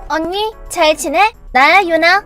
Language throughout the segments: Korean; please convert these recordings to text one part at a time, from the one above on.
언니, 잘 지내? 나야, 유나.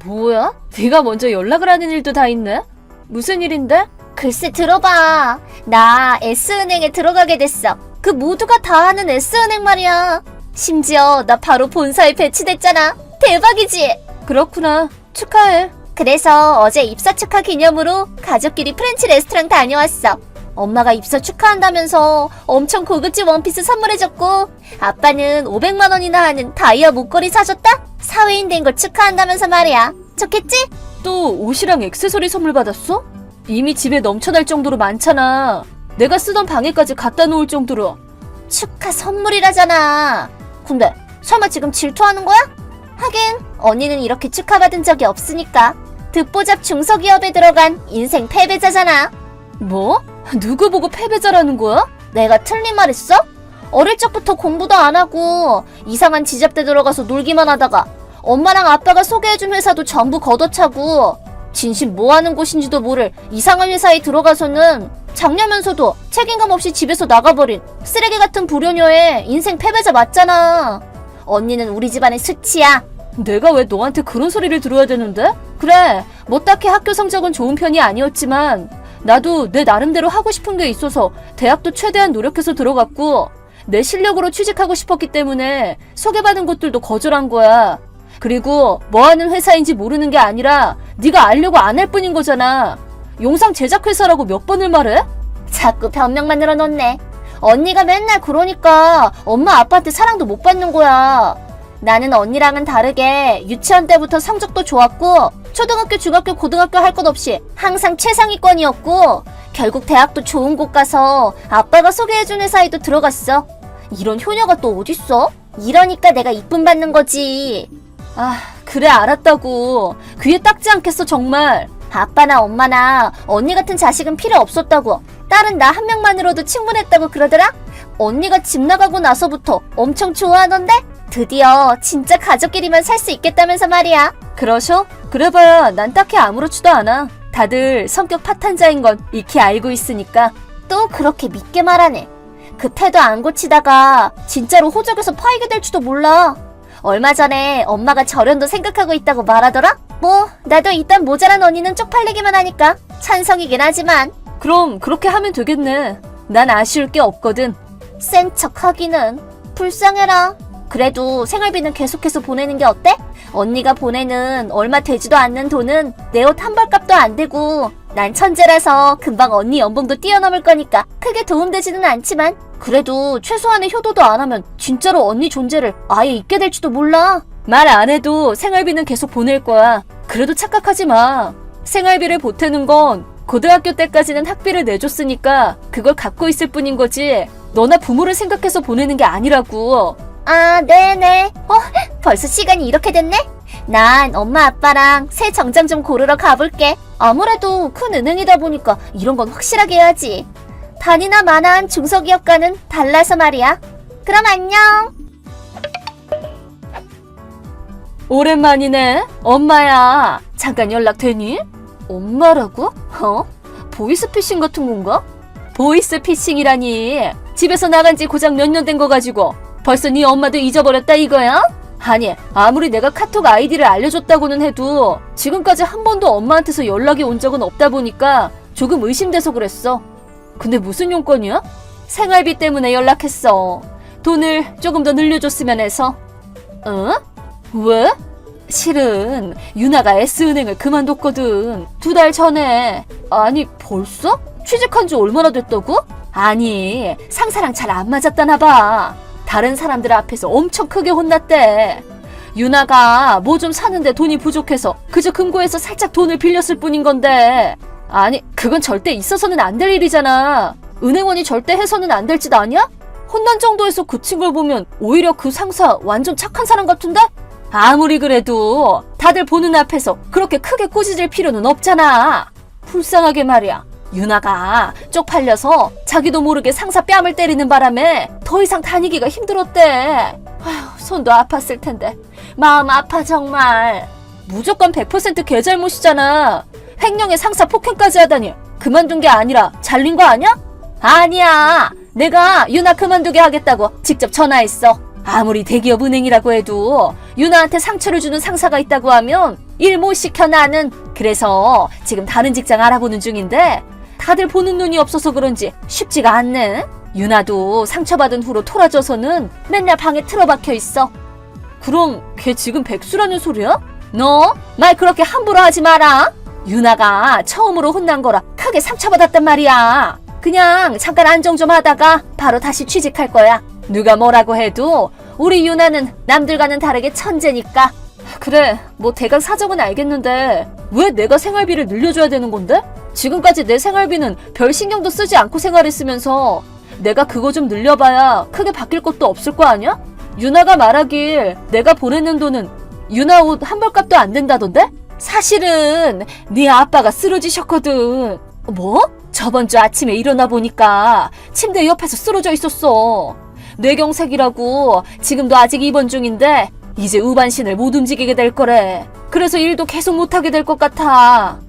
뭐야? 네가 먼저 연락을 하는 일도 다 있네? 무슨 일인데? 글쎄 들어봐. 나 S은행에 들어가게 됐어. 그 모두가 다 아는 S은행 말이야. 심지어 나 바로 본사에 배치됐잖아. 대박이지? 그렇구나. 축하해. 그래서 어제 입사 축하 기념으로 가족끼리 프렌치 레스토랑 다녀왔어. 엄마가 입사 축하한다면서 엄청 고급진 원피스 선물해줬고, 아빠는 500만 원이나 하는 다이아 목걸이 사줬다? 사회인 된 걸 축하한다면서 말이야. 좋겠지? 또 옷이랑 액세서리 선물 받았어? 이미 집에 넘쳐날 정도로 많잖아. 내가 쓰던 방에까지 갖다 놓을 정도로. 축하 선물이라잖아. 근데 설마 지금 질투하는 거야? 하긴 언니는 이렇게 축하받은 적이 없으니까. 듣보잡 중소기업에 들어간 인생 패배자잖아. 뭐? 누구 보고 패배자라는 거야? 내가 틀린 말 했어? 어릴 적부터 공부도 안 하고 이상한 지잡대 들어가서 놀기만 하다가 엄마랑 아빠가 소개해준 회사도 전부 걷어차고 진심 뭐하는 곳인지도 모를 이상한 회사에 들어가서는 장려면서도 책임감 없이 집에서 나가버린 쓰레기 같은 불효녀의 인생 패배자 맞잖아. 언니는 우리 집안의 수치야. 내가 왜 너한테 그런 소리를 들어야 되는데? 그래, 뭐 딱히 학교 성적은 좋은 편이 아니었지만 나도 내 나름대로 하고 싶은 게 있어서 대학도 최대한 노력해서 들어갔고 내 실력으로 취직하고 싶었기 때문에 소개받은 곳들도 거절한 거야. 그리고 뭐하는 회사인지 모르는 게 아니라 네가 알려고 안 할 뿐인 거잖아. 영상 제작회사라고 몇 번을 말해? 자꾸 변명만 늘어놓네. 언니가 맨날 그러니까 엄마 아빠한테 사랑도 못 받는 거야. 나는 언니랑은 다르게 유치원 때부터 성적도 좋았고 초등학교, 중학교, 고등학교 할 것 없이 항상 최상위권이었고 결국 대학도 좋은 곳 가서 아빠가 소개해준 회사에도 들어갔어. 이런 효녀가 또 어딨어? 이러니까 내가 이쁨 받는 거지. 아, 그래 알았다고. 귀에 닦지 않겠어 정말. 아빠나 엄마나 언니 같은 자식은 필요 없었다고. 딸은 나 한 명만으로도 충분했다고 그러더라? 언니가 집 나가고 나서부터 엄청 좋아하던데? 드디어 진짜 가족끼리만 살 수 있겠다면서 말이야. 그러셔? 그래봐야 난 딱히 아무렇지도 않아. 다들 성격 파탄자인 건 익히 알고 있으니까. 또 그렇게 믿게 말하네. 그 태도 안 고치다가 진짜로 호적에서 파이게 될지도 몰라. 얼마 전에 엄마가 절연도 생각하고 있다고 말하더라? 뭐 나도 일단 모자란 언니는 쪽팔리기만 하니까 찬성이긴 하지만. 그럼 그렇게 하면 되겠네. 난 아쉬울 게 없거든. 센 척하기는. 불쌍해라. 그래도 생활비는 계속해서 보내는 게 어때? 언니가 보내는 얼마 되지도 않는 돈은 내 옷 한 벌값도 안 되고 난 천재라서 금방 언니 연봉도 뛰어넘을 거니까 크게 도움되지는 않지만 그래도 최소한의 효도도 안 하면 진짜로 언니 존재를 아예 잊게 될지도 몰라. 말 안 해도 생활비는 계속 보낼 거야. 그래도 착각하지 마. 생활비를 보태는 건 고등학교 때까지는 학비를 내줬으니까 그걸 갖고 있을 뿐인 거지 너나 부모를 생각해서 보내는 게 아니라고. 아, 네네. 벌써 시간이 이렇게 됐네? 난 엄마 아빠랑 새 정장 좀 고르러 가볼게. 아무래도 큰 은행이다 보니까 이런 건 확실하게 해야지. 단이나 만한 중소기업과는 달라서 말이야. 그럼 안녕. 오랜만이네. 엄마야. 잠깐 연락 되니? 엄마라고? 보이스피싱 같은 건가? 보이스피싱이라니. 집에서 나간 지 고작 몇 년 된 거 가지고 벌써 네 엄마도 잊어버렸다 이거야? 아니, 아무리 내가 카톡 아이디를 알려줬다고는 해도 지금까지 한 번도 엄마한테서 연락이 온 적은 없다 보니까 조금 의심돼서 그랬어. 근데 무슨 용건이야? 생활비 때문에 연락했어. 돈을 조금 더 늘려줬으면 해서. 응? 왜? 실은 유나가 S은행을 그만뒀거든. 2달 전에. 아니, 벌써? 취직한 지 얼마나 됐다고? 아니, 상사랑 잘 안 맞았다나 봐. 다른 사람들 앞에서 엄청 크게 혼났대. 유나가 뭐 좀 사는데 돈이 부족해서 그저 금고에서 살짝 돈을 빌렸을 뿐인 건데. 아니, 그건 절대 있어서는 안 될 일이잖아. 은행원이 절대 해서는 안 될 짓 아니야? 혼난 정도에서 그친 걸 보면 오히려 그 상사 완전 착한 사람 같은데? 아무리 그래도 다들 보는 앞에서 그렇게 크게 꾸짖을 필요는 없잖아. 불쌍하게 말이야. 유나가 쪽팔려서 자기도 모르게 상사 뺨을 때리는 바람에 더 이상 다니기가 힘들었대. 아휴, 손도 아팠을 텐데 마음 아파 정말. 무조건 100% 걔 잘못이잖아. 횡령에 상사 폭행까지 하다니 그만둔 게 아니라 잘린 거 아니야? 아니야. 내가 유나 그만두게 하겠다고 직접 전화했어. 아무리 대기업 은행이라고 해도 유나한테 상처를 주는 상사가 있다고 하면 일 못 시켜 나는. 그래서 지금 다른 직장 알아보는 중인데 다들 보는 눈이 없어서 그런지 쉽지가 않네. 유나도 상처받은 후로 토라져서는 맨날 방에 틀어박혀 있어. 그럼 걔 지금 백수라는 소리야? 너 말 그렇게 함부로 하지 마라. 유나가 처음으로 혼난 거라 크게 상처받았단 말이야. 그냥 잠깐 안정 좀 하다가 바로 다시 취직할 거야. 누가 뭐라고 해도 우리 유나는 남들과는 다르게 천재니까. 그래, 뭐 대강 사정은 알겠는데 왜 내가 생활비를 늘려줘야 되는 건데? 지금까지 내 생활비는 별 신경도 쓰지 않고 생활했으면서 내가 그거 좀 늘려봐야 크게 바뀔 것도 없을 거 아니야? 유나가 말하길 내가 보내는 돈은 유나 옷 한 벌값도 안 된다던데? 사실은 네 아빠가 쓰러지셨거든. 뭐? 저번 주 아침에 일어나 보니까 침대 옆에서 쓰러져 있었어. 뇌경색이라고 지금도 아직 입원 중인데 이제 우반신을 못 움직이게 될 거래. 그래서 일도 계속 못하게 될 것 같아.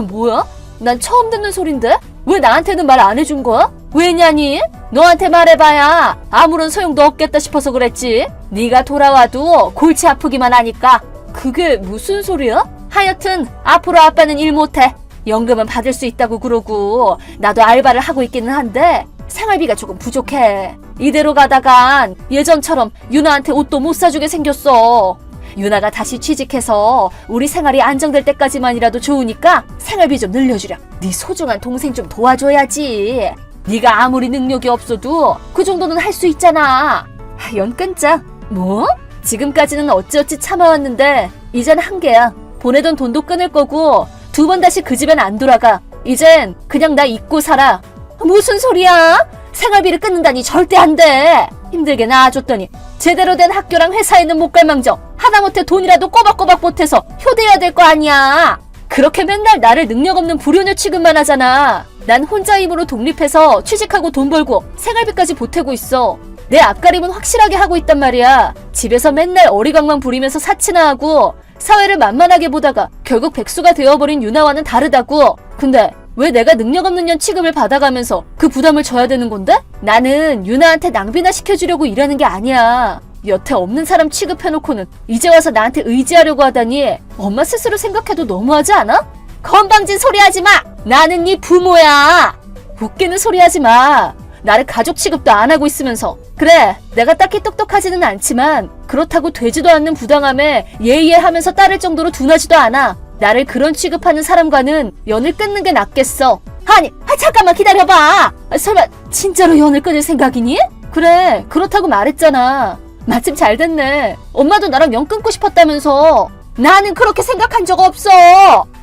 뭐야? 난 처음 듣는 소린데? 왜 나한테는 말 안 해준 거야? 왜냐니? 너한테 말해봐야 아무런 소용도 없겠다 싶어서 그랬지. 네가 돌아와도 골치 아프기만 하니까. 그게 무슨 소리야? 하여튼 앞으로 아빠는 일 못해. 연금은 받을 수 있다고 그러고 나도 알바를 하고 있기는 한데 생활비가 조금 부족해. 이대로 가다간 예전처럼 유나한테 옷도 못 사주게 생겼어. 유나가 다시 취직해서 우리 생활이 안정될 때까지만이라도 좋으니까 생활비 좀 늘려주렴. 네 소중한 동생 좀 도와줘야지. 네가 아무리 능력이 없어도 그 정도는 할 수 있잖아. 연 끊자. 뭐? 지금까지는 어찌어찌 참아왔는데 이젠 한계야. 보내던 돈도 끊을 거고 2번 다시 그 집엔 안 돌아가. 이젠 그냥 나 잊고 살아. 무슨 소리야? 생활비를 끊는다니 절대 안 돼. 힘들게 낳아줬더니 제대로 된 학교랑 회사에는 못 갈 망정 하다못해 돈이라도 꼬박꼬박 보태서 효대해야 될 거 아니야. 그렇게 맨날 나를 능력 없는 불효녀 취급만 하잖아. 난 혼자 힘으로 독립해서 취직하고 돈 벌고 생활비까지 보태고 있어. 내 앞가림은 확실하게 하고 있단 말이야. 집에서 맨날 어리광만 부리면서 사치나 하고 사회를 만만하게 보다가 결국 백수가 되어버린 유나와는 다르다고. 근데 왜 내가 능력 없는 년 취급을 받아가면서 그 부담을 져야 되는 건데? 나는 유나한테 낭비나 시켜주려고 일하는 게 아니야. 여태 없는 사람 취급해놓고는 이제 와서 나한테 의지하려고 하다니 엄마 스스로 생각해도 너무하지 않아? 건방진 소리 하지 마! 나는 네 부모야! 웃기는 소리 하지 마! 나를 가족 취급도 안 하고 있으면서. 그래, 내가 딱히 똑똑하지는 않지만 그렇다고 되지도 않는 부당함에 예의하면서 따를 정도로 둔하지도 않아. 나를 그런 취급하는 사람과는 연을 끊는 게 낫겠어. 아니, 잠깐만 기다려봐. 설마 진짜로 연을 끊을 생각이니? 그래, 그렇다고 말했잖아. 마침 잘 됐네. 엄마도 나랑 연 끊고 싶었다면서. 나는 그렇게 생각한 적 없어.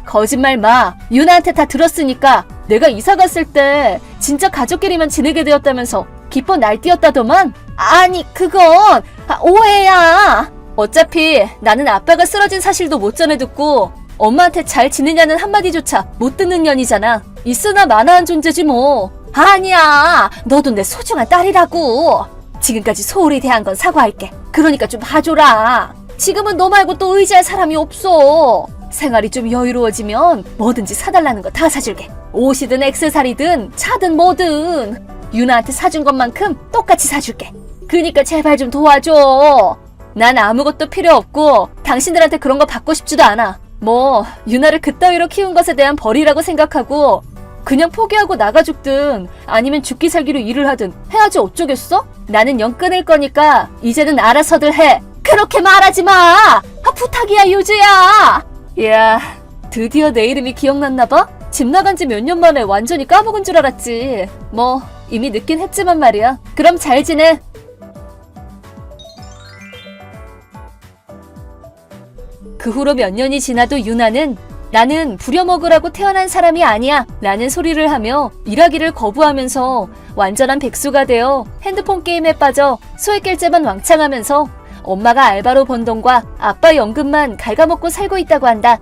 거짓말 마. 유나한테 다 들었으니까. 내가 이사 갔을 때 진짜 가족끼리만 지내게 되었다면서 기뻐 날뛰었다더만. 아니, 그건 오해야. 어차피 나는 아빠가 쓰러진 사실도 못 전해 듣고 엄마한테 잘 지내냐는 한마디조차 못 듣는 년이잖아. 있으나 마나한 존재지 뭐. 아니야, 너도 내 소중한 딸이라고. 지금까지 소홀히 대한 건 사과할게. 그러니까 좀 봐줘라. 지금은 너 말고 또 의지할 사람이 없어. 생활이 좀 여유로워지면 뭐든지 사달라는 거 다 사줄게. 옷이든 액세서리든 차든 뭐든 유나한테 사준 것만큼 똑같이 사줄게. 그니까 제발 좀 도와줘. 난 아무것도 필요 없고 당신들한테 그런 거 받고 싶지도 않아. 뭐 유나를 그따위로 키운 것에 대한 벌이라고 생각하고 그냥 포기하고 나가 죽든 아니면 죽기 살기로 일을 하든 해야지 어쩌겠어? 나는 연 끊을 거니까 이제는 알아서들 해. 그렇게 말하지 마. 부탁이야, 유주야. 이야, 드디어 내 이름이 기억났나 봐? 집 나간 지 몇 년 만에 완전히 까먹은 줄 알았지. 뭐 이미 늦긴 했지만 말이야. 그럼 잘 지내. 그 후로 몇 년이 지나도 유나는 나는 부려먹으라고 태어난 사람이 아니야 라는 소리를 하며 일하기를 거부하면서 완전한 백수가 되어 핸드폰 게임에 빠져 소액결제만 왕창하면서 엄마가 알바로 번 돈과 아빠 연금만 갉아먹고 살고 있다고 한다.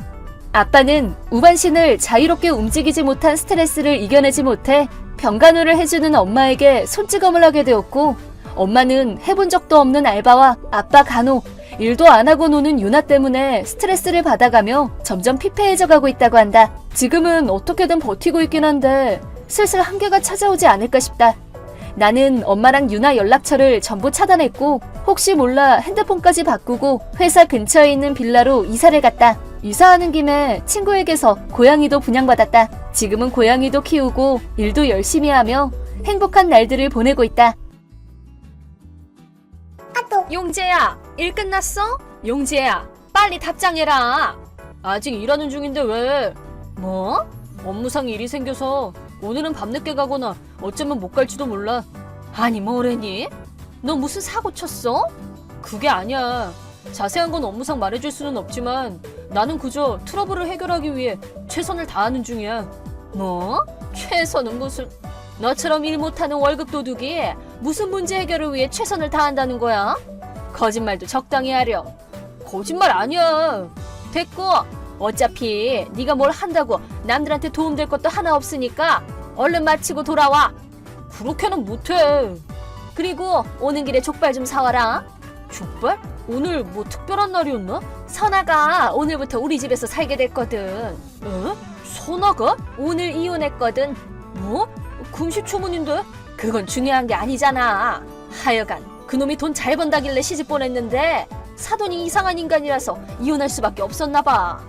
아빠는 우반신을 자유롭게 움직이지 못한 스트레스를 이겨내지 못해 병간호를 해주는 엄마에게 손찌검을 하게 되었고 엄마는 해본 적도 없는 알바와 아빠 간호, 일도 안 하고 노는 유나 때문에 스트레스를 받아가며 점점 피폐해져 가고 있다고 한다. 지금은 어떻게든 버티고 있긴 한데 슬슬 한계가 찾아오지 않을까 싶다. 나는 엄마랑 유나 연락처를 전부 차단했고 혹시 몰라 핸드폰까지 바꾸고 회사 근처에 있는 빌라로 이사를 갔다. 이사하는 김에 친구에게서 고양이도 분양받았다. 지금은 고양이도 키우고 일도 열심히 하며 행복한 날들을 보내고 있다. 용재야, 일 끝났어? 용재야, 빨리 답장해라. 아직 일하는 중인데 왜? 뭐? 업무상 일이 생겨서 오늘은 밤늦게 가거나 어쩌면 못 갈지도 몰라. 아니 뭐래니? 너 무슨 사고 쳤어? 그게 아니야. 자세한 건 업무상 말해줄 수는 없지만 나는 그저 트러블을 해결하기 위해 최선을 다하는 중이야. 뭐? 최선은 무슨... 너처럼 일 못하는 월급 도둑이 무슨 문제 해결을 위해 최선을 다한다는 거야? 거짓말도 적당히 하렴. 거짓말 아니야. 됐고, 어차피 네가 뭘 한다고 남들한테 도움될 것도 하나 없으니까 얼른 마치고 돌아와. 그렇게는 못해. 그리고 오는 길에 족발 좀 사와라. 족발? 오늘 뭐 특별한 날이었나? 선아가 오늘부터 우리 집에서 살게 됐거든. 에? 선아가? 오늘 이혼했거든. 뭐? 금시초문인데? 그건 중요한 게 아니잖아. 하여간 그놈이 돈 잘 번다길래 시집 보냈는데 사돈이 이상한 인간이라서 이혼할 수밖에 없었나 봐.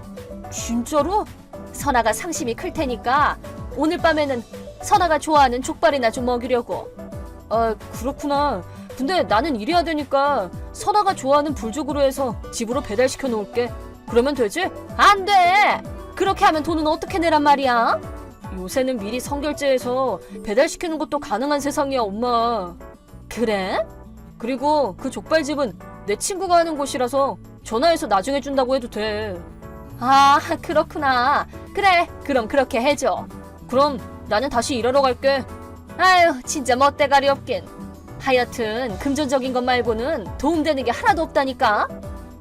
진짜로? 선아가 상심이 클 테니까 오늘 밤에는 선아가 좋아하는 족발이나 좀 먹이려고. 아, 그렇구나. 근데 나는 일해야 되니까 선아가 좋아하는 불족으로 해서 집으로 배달시켜 놓을게. 그러면 되지? 안 돼! 그렇게 하면 돈은 어떻게 내란 말이야? 요새는 미리 선결제해서 배달시키는 것도 가능한 세상이야, 엄마. 그래? 그리고 그 족발집은 내 친구가 하는 곳이라서 전화해서 나중에 준다고 해도 돼. 아, 그렇구나. 그래, 그럼 그렇게 해줘. 그럼 나는 다시 일하러 갈게. 아유, 진짜 멋대가리 없긴. 하여튼 금전적인 것 말고는 도움되는 게 하나도 없다니까.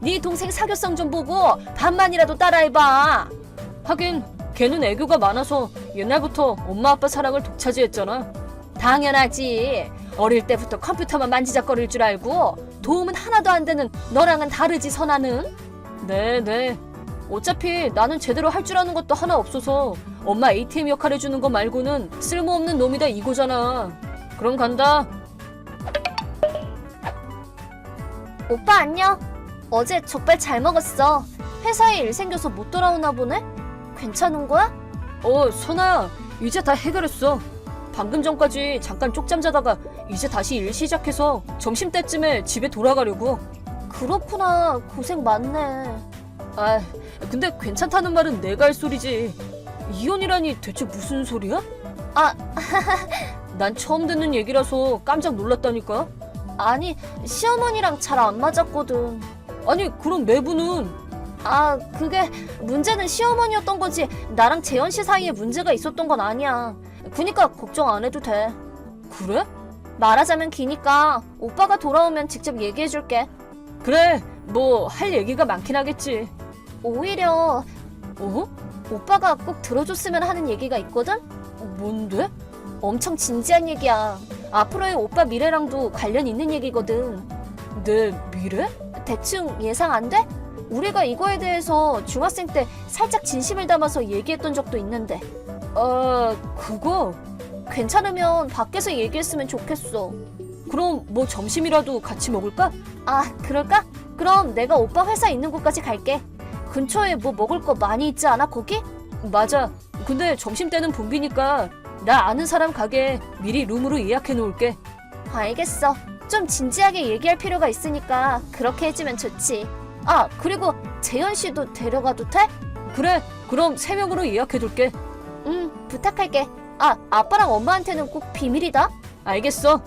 네 동생 사교성 좀 보고 반만이라도 따라해봐. 하긴 걔는 애교가 많아서 옛날부터 엄마 아빠 사랑을 독차지했잖아. 당연하지. 어릴 때부터 컴퓨터만 만지작거릴 줄 알고 도움은 하나도 안 되는 너랑은 다르지, 선아는. 네. 어차피 나는 제대로 할 줄 아는 것도 하나 없어서 엄마 ATM 역할 해주는 거 말고는 쓸모없는 놈이다 이거잖아. 그럼 간다. 오빠 안녕. 어제 족발 잘 먹었어. 회사에 일 생겨서 못 돌아오나 보네? 괜찮은 거야? 선아야, 이제 다 해결했어. 방금 전까지 잠깐 쪽잠 자다가 이제 다시 일 시작해서 점심때쯤에 집에 돌아가려고. 그렇구나. 고생 많네. 아, 근데 괜찮다는 말은 내가 할 소리지. 이혼이라니 대체 무슨 소리야? 아, 난 처음 듣는 얘기라서 깜짝 놀랐다니까. 아니, 시어머니랑 잘 안 맞았거든. 아니, 그럼 매부는? 아, 그게 문제는 시어머니였던 거지 나랑 재현 씨 사이에 문제가 있었던 건 아니야. 그니까 걱정 안 해도 돼. 그래? 말하자면 기니까 오빠가 돌아오면 직접 얘기해줄게. 그래, 뭐 할 얘기가 많긴 하겠지. 오히려 어? 오빠가 꼭 들어줬으면 하는 얘기가 있거든? 뭔데? 엄청 진지한 얘기야. 앞으로의 오빠 미래랑도 관련 있는 얘기거든. 내 미래? 대충 예상 안 돼? 우리가 이거에 대해서 중학생 때 살짝 진심을 담아서 얘기했던 적도 있는데. 그거? 괜찮으면 밖에서 얘기했으면 좋겠어. 그럼 뭐 점심이라도 같이 먹을까? 아, 그럴까? 그럼 내가 오빠 회사 있는 곳까지 갈게. 근처에 뭐 먹을 거 많이 있지 않아, 거기? 맞아. 근데 점심때는 붐비니까 나 아는 사람 가게 미리 룸으로 예약해 놓을게. 알겠어. 좀 진지하게 얘기할 필요가 있으니까 그렇게 해주면 좋지. 아, 그리고 재현 씨도 데려가도 돼? 그래, 그럼 3명으로 예약해 둘게. 부탁할게. 아, 아빠랑 엄마한테는 꼭 비밀이다. 알겠어.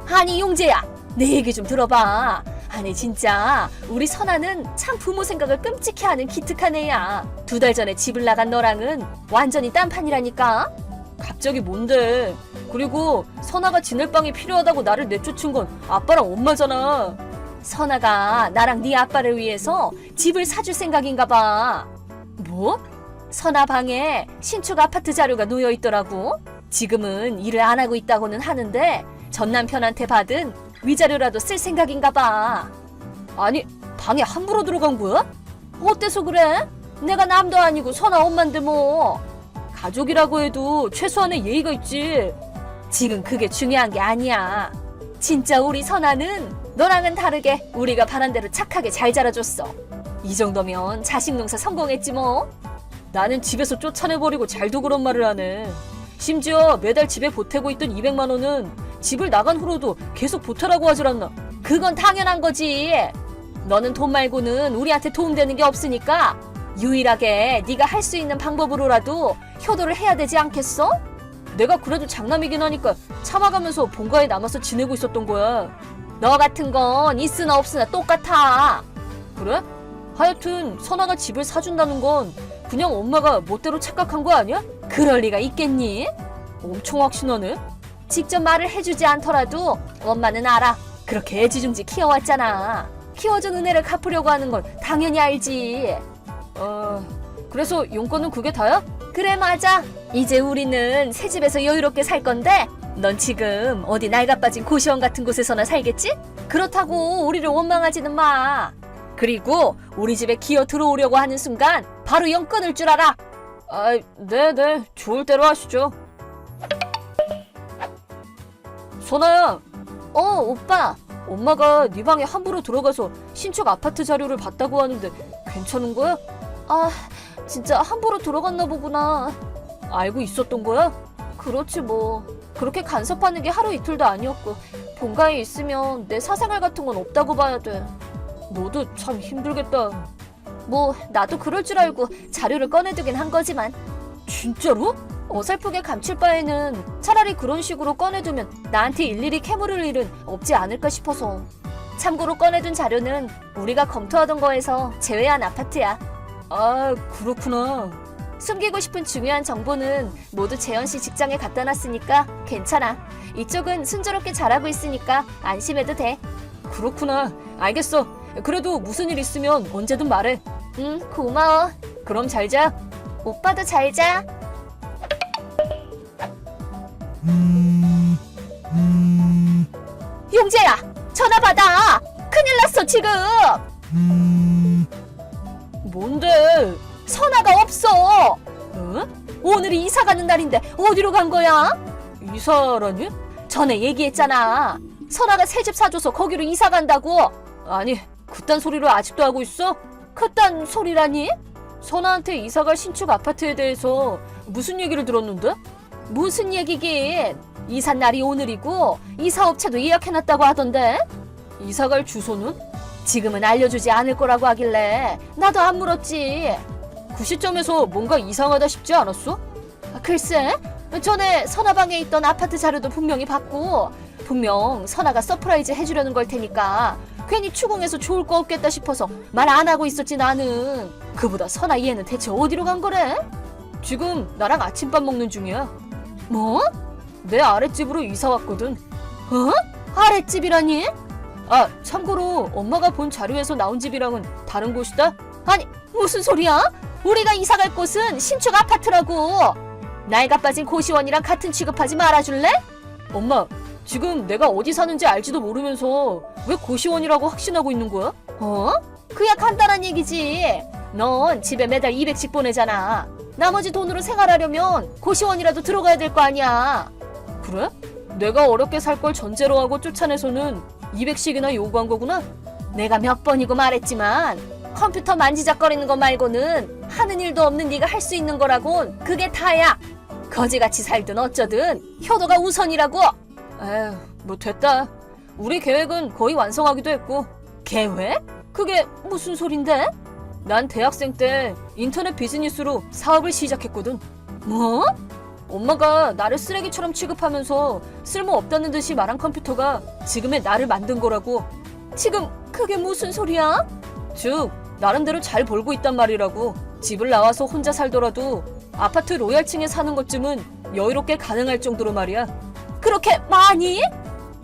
아니, 용재야, 내 얘기 좀 들어봐. 아니, 진짜 우리 선아는 참 부모 생각을 끔찍해 하는 기특한 애야. 2달 전에 집을 나간 너랑은 완전히 딴판이라니까. 갑자기 뭔데? 그리고 선아가 지낼 방이 필요하다고 나를 내쫓은 건 아빠랑 엄마잖아. 선아가 나랑 네 아빠를 위해서 집을 사줄 생각인가 봐. 뭐? 선아 방에 신축 아파트 자료가 놓여 있더라고. 지금은 일을 안 하고 있다고는 하는데 전 남편한테 받은 위자료라도 쓸 생각인가 봐. 아니, 방에 함부로 들어간 거야? 어때서 그래? 내가 남도 아니고 선아 엄마인데 뭐. 가족이라고 해도 최소한의 예의가 있지. 지금 그게 중요한 게 아니야. 진짜 우리 선아는 너랑은 다르게 우리가 바란 대로 착하게 잘 자라줬어. 이 정도면 자식 농사 성공했지 뭐. 나는 집에서 쫓아내버리고 잘도 그런 말을 하네. 심지어 매달 집에 보태고 있던 200만 원은 집을 나간 후로도 계속 보태라고 하질 않나. 그건 당연한 거지. 너는 돈 말고는 우리한테 도움되는 게 없으니까 유일하게 네가 할 수 있는 방법으로라도 효도를 해야 되지 않겠어? 내가 그래도 장남이긴 하니까 참아가면서 본가에 남아서 지내고 있었던 거야. 너 같은 건 있으나 없으나 똑같아. 그래? 하여튼 선아가 집을 사준다는 건 그냥 엄마가 멋대로 착각한 거 아니야? 그럴 리가 있겠니? 엄청 확신하네. 직접 말을 해주지 않더라도 엄마는 알아. 그렇게 애지중지 키워왔잖아. 키워준 은혜를 갚으려고 하는 건 당연히 알지. 그래서 용건은 그게 다야? 그래, 맞아. 이제 우리는 새 집에서 여유롭게 살 건데 넌 지금 어디 낡아빠진 고시원 같은 곳에서나 살겠지? 그렇다고 우리를 원망하지는 마. 그리고 우리 집에 기어 들어오려고 하는 순간 바로 영 끊을 줄 알아. 네네. 좋을 대로 하시죠. 선아야. 오빠. 엄마가 네 방에 함부로 들어가서 신축 아파트 자료를 봤다고 하는데 괜찮은 거야? 진짜 함부로 들어갔나 보구나. 알고 있었던 거야? 그렇지 뭐. 그렇게 간섭하는 게 하루 이틀도 아니었고 본가에 있으면 내 사생활 같은 건 없다고 봐야 돼. 너도 참 힘들겠다. 뭐 나도 그럴 줄 알고 자료를 꺼내두긴 한 거지만. 진짜로? 어설프게 감출 바에는 차라리 그런 식으로 꺼내두면 나한테 일일이 캐물을 일은 없지 않을까 싶어서. 참고로 꺼내둔 자료는 우리가 검토하던 거에서 제외한 아파트야. 그렇구나. 숨기고 싶은 중요한 정보는 모두 재현씨 직장에 갖다 놨으니까 괜찮아. 이쪽은 순조롭게 잘하고 있으니까 안심해도 돼. 그렇구나. 알겠어. 그래도 무슨 일 있으면 언제든 말해. 응, 고마워. 그럼 잘 자. 오빠도 잘 자. 용재야, 전화 받아. 큰일 났어 지금. 뭔데? 선아가 없어. 응? 오늘이 이사 가는 날인데 어디로 간 거야? 이사라니? 전에 얘기했잖아. 선아가 새 집 사줘서 거기로 이사 간다고. 아니, 그딴 소리를 아직도 하고 있어? 그딴 소리라니? 선아한테 이사갈 신축 아파트에 대해서 무슨 얘기를 들었는데? 무슨 얘기긴. 이사 날이 오늘이고 이사업체도 예약해놨다고 하던데. 이사갈 주소는? 지금은 알려주지 않을 거라고 하길래 나도 안 물었지. 그 시점에서 뭔가 이상하다 싶지 않았어? 글쎄, 전에 선아방에 있던 아파트 자료도 분명히 받고 분명 선아가 서프라이즈 해주려는 걸 테니까 괜히 추궁해서 좋을 거 없겠다 싶어서 말 안 하고 있었지 나는. 그보다 선아 얘는 대체 어디로 간 거래? 지금 나랑 아침밥 먹는 중이야. 뭐? 내 아랫집으로 이사 왔거든. 아랫집이라니? 참고로 엄마가 본 자료에서 나온 집이랑은 다른 곳이다? 아니, 무슨 소리야? 우리가 이사 갈 곳은 신축 아파트라고. 나이가 빠진 고시원이랑 같은 취급하지 말아줄래? 엄마, 지금 내가 어디 사는지 알지도 모르면서 왜 고시원이라고 확신하고 있는 거야? 그야 간단한 얘기지. 넌 집에 매달 200씩 보내잖아. 나머지 돈으로 생활하려면 고시원이라도 들어가야 될 거 아니야. 그래? 내가 어렵게 살 걸 전제로 하고 쫓아내서는 200씩이나 요구한 거구나? 내가 몇 번이고 말했지만 컴퓨터 만지작거리는 거 말고는 하는 일도 없는 네가 할 수 있는 거라곤 그게 다야. 거지같이 살든 어쩌든 효도가 우선이라고. 에휴, 뭐 됐다. 우리 계획은 거의 완성하기도 했고. 계획? 그게 무슨 소린데? 난 대학생 때 인터넷 비즈니스로 사업을 시작했거든. 뭐? 엄마가 나를 쓰레기처럼 취급하면서 쓸모없다는 듯이 말한 컴퓨터가 지금의 나를 만든 거라고. 지금 그게 무슨 소리야? 즉, 나름대로 잘 벌고 있단 말이라고. 집을 나와서 혼자 살더라도 아파트 로얄층에 사는 것쯤은 여유롭게 가능할 정도로 말이야. 그렇게 많이?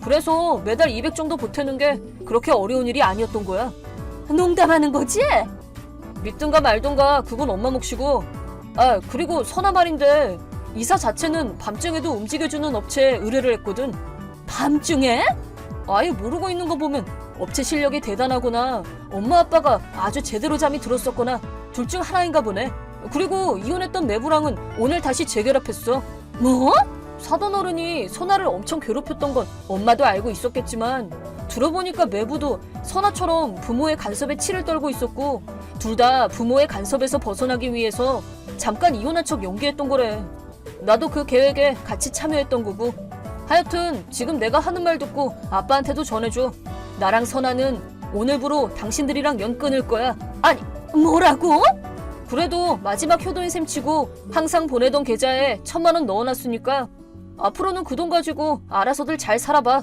그래서 매달 200 정도 보태는 게 그렇게 어려운 일이 아니었던 거야. 농담하는 거지? 믿든가 말든가 그건 엄마 몫이고. 그리고 선아 말인데 이사 자체는 밤중에도 움직여주는 업체에 의뢰를 했거든. 밤중에? 아예 모르고 있는 거 보면 업체 실력이 대단하거나 엄마 아빠가 아주 제대로 잠이 들었었거나 둘 중 하나인가 보네. 그리고 이혼했던 매부랑은 오늘 다시 재결합했어. 뭐? 사돈 어른이 선아를 엄청 괴롭혔던 건 엄마도 알고 있었겠지만 들어보니까 매부도 선아처럼 부모의 간섭에 치를 떨고 있었고 둘 다 부모의 간섭에서 벗어나기 위해서 잠깐 이혼한 척 연기했던 거래. 나도 그 계획에 같이 참여했던 거고. 하여튼 지금 내가 하는 말 듣고 아빠한테도 전해줘. 나랑 선아는 오늘부로 당신들이랑 연 끊을 거야. 아니, 뭐라고? 그래도 마지막 효도인 셈 치고 항상 보내던 계좌에 1,000만 원 넣어놨으니까 앞으로는 그 돈 가지고 알아서들 잘 살아봐.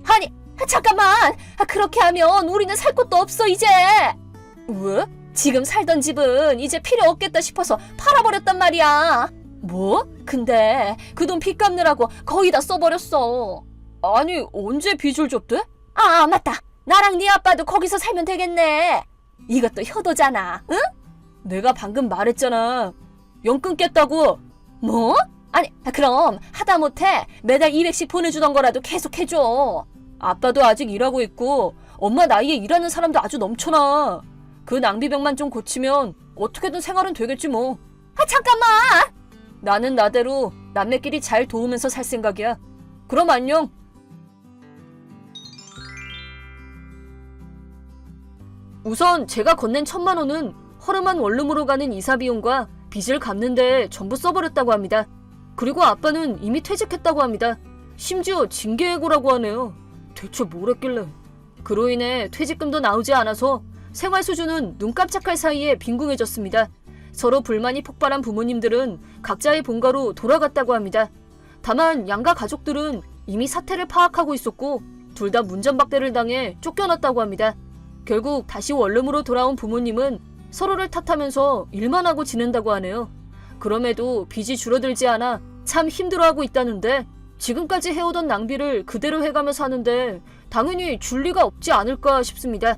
아니, 잠깐만! 그렇게 하면 우리는 살 곳도 없어, 이제! 왜? 지금 살던 집은 이제 필요 없겠다 싶어서 팔아버렸단 말이야. 뭐? 근데 그 돈 빚 갚느라고 거의 다 써버렸어. 아니, 언제 빚을 줬대? 아, 맞다. 나랑 네 아빠도 거기서 살면 되겠네. 이것도 효도잖아, 응? 내가 방금 말했잖아. 연 끊겠다고. 뭐? 아니, 그럼 하다못해 매달 200씩 보내주던 거라도 계속 해줘. 아빠도 아직 일하고 있고 엄마 나이에 일하는 사람도 아주 넘쳐나. 그 낭비병만 좀 고치면 어떻게든 생활은 되겠지 뭐. 잠깐만! 나는 나대로 남매끼리 잘 도우면서 살 생각이야. 그럼 안녕. 우선 제가 건넨 1,000만 원은 허름한 원룸으로 가는 이사 비용과 빚을 갚는데 전부 써버렸다고 합니다. 그리고 아빠는 이미 퇴직했다고 합니다. 심지어 징계해고라고 하네요. 대체 뭘 했길래. 그로 인해 퇴직금도 나오지 않아서 생활 수준은 눈 깜짝할 사이에 빈궁해졌습니다. 서로 불만이 폭발한 부모님들은 각자의 본가로 돌아갔다고 합니다. 다만 양가 가족들은 이미 사태를 파악하고 있었고 둘 다 문전박대를 당해 쫓겨났다고 합니다. 결국 다시 원룸으로 돌아온 부모님은 서로를 탓하면서 일만 하고 지낸다고 하네요. 그럼에도 빚이 줄어들지 않아 참 힘들어하고 있다는데 지금까지 해오던 낭비를 그대로 해가며 사는데 당연히 줄 리가 없지 않을까 싶습니다.